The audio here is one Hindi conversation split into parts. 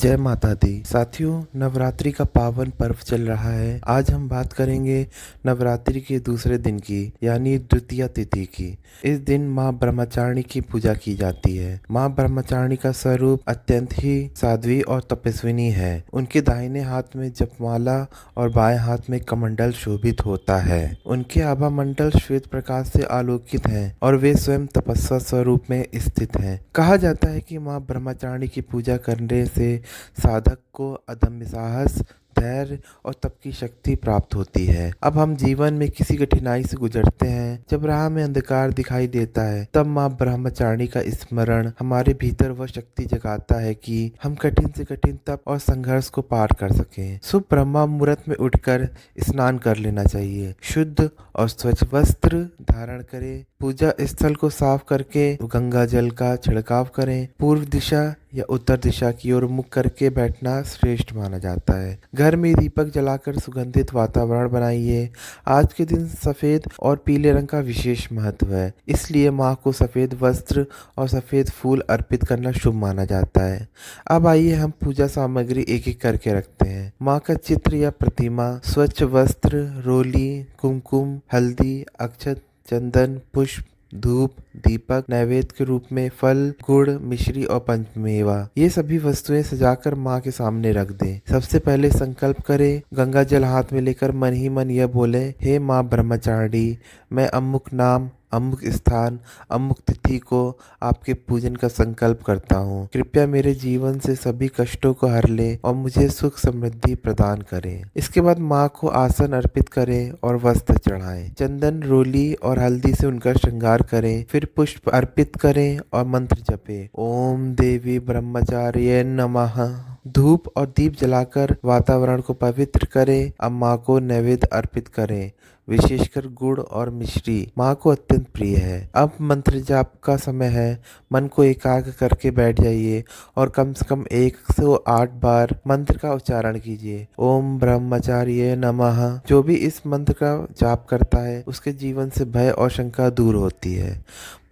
जय माता दी। साथियों, नवरात्रि का पावन पर्व चल रहा है। आज हम बात करेंगे नवरात्रि के दूसरे दिन की, यानी द्वितीया तिथि की। इस दिन माँ ब्रह्मचारिणी की पूजा की जाती है। माँ ब्रह्मचारिणी का स्वरूप अत्यंत ही साध्वी और तपस्विनी है। उनके दाहिने हाथ में जपमाला और बाएं हाथ में कमंडल शोभित होता है। उनके आभा मंडल श्वेत प्रकाश से आलोकित हैं और वे स्वयं तपस्या स्वरूप में स्थित हैं। कहा जाता है कि माँ ब्रह्मचारिणी की पूजा करने से साधक को अदम्य साहस, धैर्य और तप की शक्ति प्राप्त होती है। अब हम जीवन में किसी कठिनाई से गुजरते हैं, जब राह में अंधकार दिखाई देता है, तब माँ ब्रह्मचारिणी का स्मरण हमारे भीतर वह शक्ति जगाता है कि हम कठिन से कठिन तप और संघर्ष को पार कर सकें। सुबह ब्रह्मा मुहूर्त में उठकर स्नान कर लेना चाहिए। शुद्ध और स्वच्छ वस्त्र धारण करें। पूजा स्थल को साफ करके गंगा जल का छिड़काव करें। पूर्व दिशा या उत्तर दिशा की ओर मुख करके बैठना श्रेष्ठ माना जाता है। घर में दीपक जलाकर सुगंधित वातावरण बनाइए। आज के दिन सफेद और पीले रंग का विशेष महत्व है, इसलिए माँ को सफेद वस्त्र और सफेद फूल अर्पित करना शुभ माना जाता है। अब आइए हम पूजा सामग्री एक एक करके रखते हैं। माँ का चित्र या प्रतिमा, स्वच्छ वस्त्र, रोली, कुमकुम, हल्दी, अक्षत, चंदन, पुष्प, धूप, दीपक, नैवेद्य के रूप में फल, गुड़, मिश्री और पंचमेवा, ये सभी वस्तुएं सजाकर माँ के सामने रख दें। सबसे पहले संकल्प करें। गंगा जल हाथ में लेकर मन ही मन यह बोले, हे माँ ब्रह्मचारिणी, मैं अमुक नाम, अमुक स्थान, अमुक तिथि को आपके पूजन का संकल्प करता हूँ। कृपया मेरे जीवन से सभी कष्टों को हर ले और मुझे सुख समृद्धि प्रदान करें। इसके बाद माँ को आसन अर्पित करें और वस्त्र चढ़ाएं। चंदन, रोली और हल्दी से उनका श्रृंगार करें। फिर पुष्प अर्पित करें और मंत्र जपें। ओम देवी ब्रह्मचार्य नमः। धूप और दीप जलाकर वातावरण को पवित्र करें। अब माँ को नैवेद्य अर्पित करें, विशेषकर गुड़ और मिश्री माँ को अत्यंत प्रिय है। अब मंत्र जाप का समय है। मन को एकाग्र करके बैठ जाइए और कम से कम 108 बार मंत्र का उच्चारण कीजिए। ओम ब्रह्मचार्य नमः। जो भी इस मंत्र का जाप करता है, उसके जीवन से भय और शंका दूर होती है।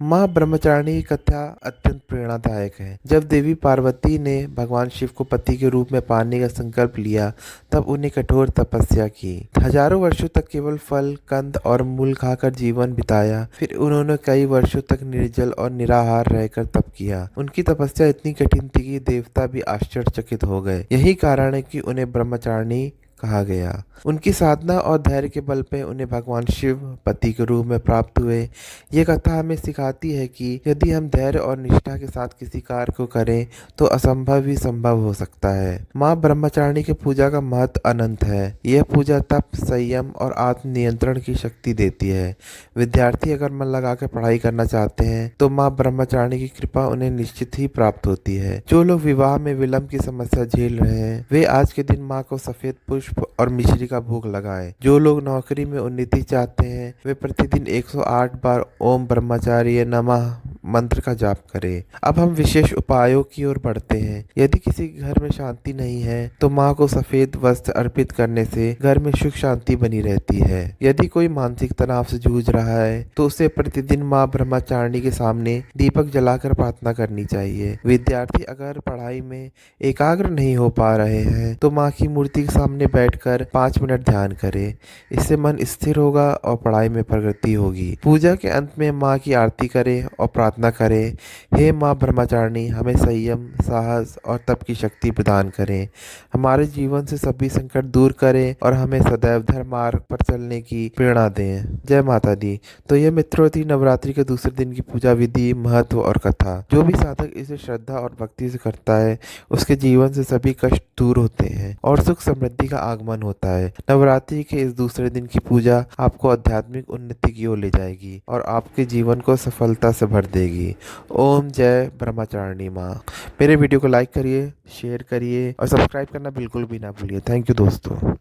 माँ ब्रह्मचारिणी की कथा अत्यंत प्रेरणादायक है। जब देवी पार्वती ने भगवान शिव को पति के रूप में पाने का संकल्प लिया, तब उन्हें कठोर तपस्या की। हजारों वर्षों तक केवल फल, कंद और मूल खाकर जीवन बिताया। फिर उन्होंने कई वर्षों तक निर्जल और निराहार रहकर तप किया। उनकी तपस्या इतनी कठिन थी कि देवता भी आश्चर्यचकित हो गए। यही कारण है कि उन्हें ब्रह्मचारिणी कहा गया। उनकी साधना और धैर्य के बल पे उन्हें भगवान शिव पति के रूप में प्राप्त हुए। ये कथा हमें सिखाती है कि यदि हम धैर्य और निष्ठा के साथ किसी कार्य को करें, तो असंभव भी संभव हो सकता है। माँ ब्रह्मचारिणी की पूजा का महत्व अनंत है। यह पूजा तप, संयम और आत्म नियंत्रण की शक्ति देती है। विद्यार्थी अगर मन लगाकर पढ़ाई करना चाहते हैं, तो माँ ब्रह्मचारिणी की कृपा उन्हें निश्चित ही प्राप्त होती है। जो लोग विवाह में विलंब की समस्या झेल रहे हैं, वे आज के दिन माँ को सफेद पुष्प और मिश्री का भोग लगाएं। जो लोग नौकरी में उन्नति चाहते हैं, वे प्रतिदिन 108 बार ओम ब्रह्मचार्य नमः मंत्र का जाप करें। अब हम विशेष उपायों की ओर बढ़ते हैं। यदि किसी घर में शांति नहीं है, तो माँ को सफेद वस्त्र अर्पित करने से घर में सुख शांति बनी रहती है। यदि कोई मानसिक तनाव से जूझ रहा है, तो उसे प्रतिदिन माँ ब्रह्मचारिणी के सामने दीपक जलाकर प्रार्थना करनी चाहिए। विद्यार्थी अगर पढ़ाई में एकाग्र नहीं हो पा रहे हैं, तो माँ की मूर्ति के सामने बैठकर 5 मिनट ध्यान करें। इससे मन स्थिर होगा और पढ़ाई में प्रगति होगी। पूजा के अंत में माँ की आरती करें और प्रार्थना करें, हे माँ ब्रह्मचारिणी, हमें संयम, साहस और तप की शक्ति प्रदान करें। हमारे जीवन से सभी संकट दूर करें और हमें सदैव धर्म मार्ग पर चलने की प्रेरणा दें। जय माता दी। तो यह मित्रों थी नवरात्रि के दूसरे दिन की पूजा विधि, महत्व और कथा। जो भी साधक इसे श्रद्धा और भक्ति से करता है, उसके जीवन से सभी कष्ट दूर होते हैं और सुख समृद्धि का आगमन होता है। नवरात्रि के इस दूसरे दिन की पूजा आपको आध्यात्मिक उन्नति की ओर ले जाएगी और आपके जीवन को सफलता से भर देगी। ओम जय ब्रह्मचारिणी माँ। मेरे वीडियो को लाइक करिए, शेयर करिए और सब्सक्राइब करना बिल्कुल भी ना भूलिए। थैंक यू दोस्तों।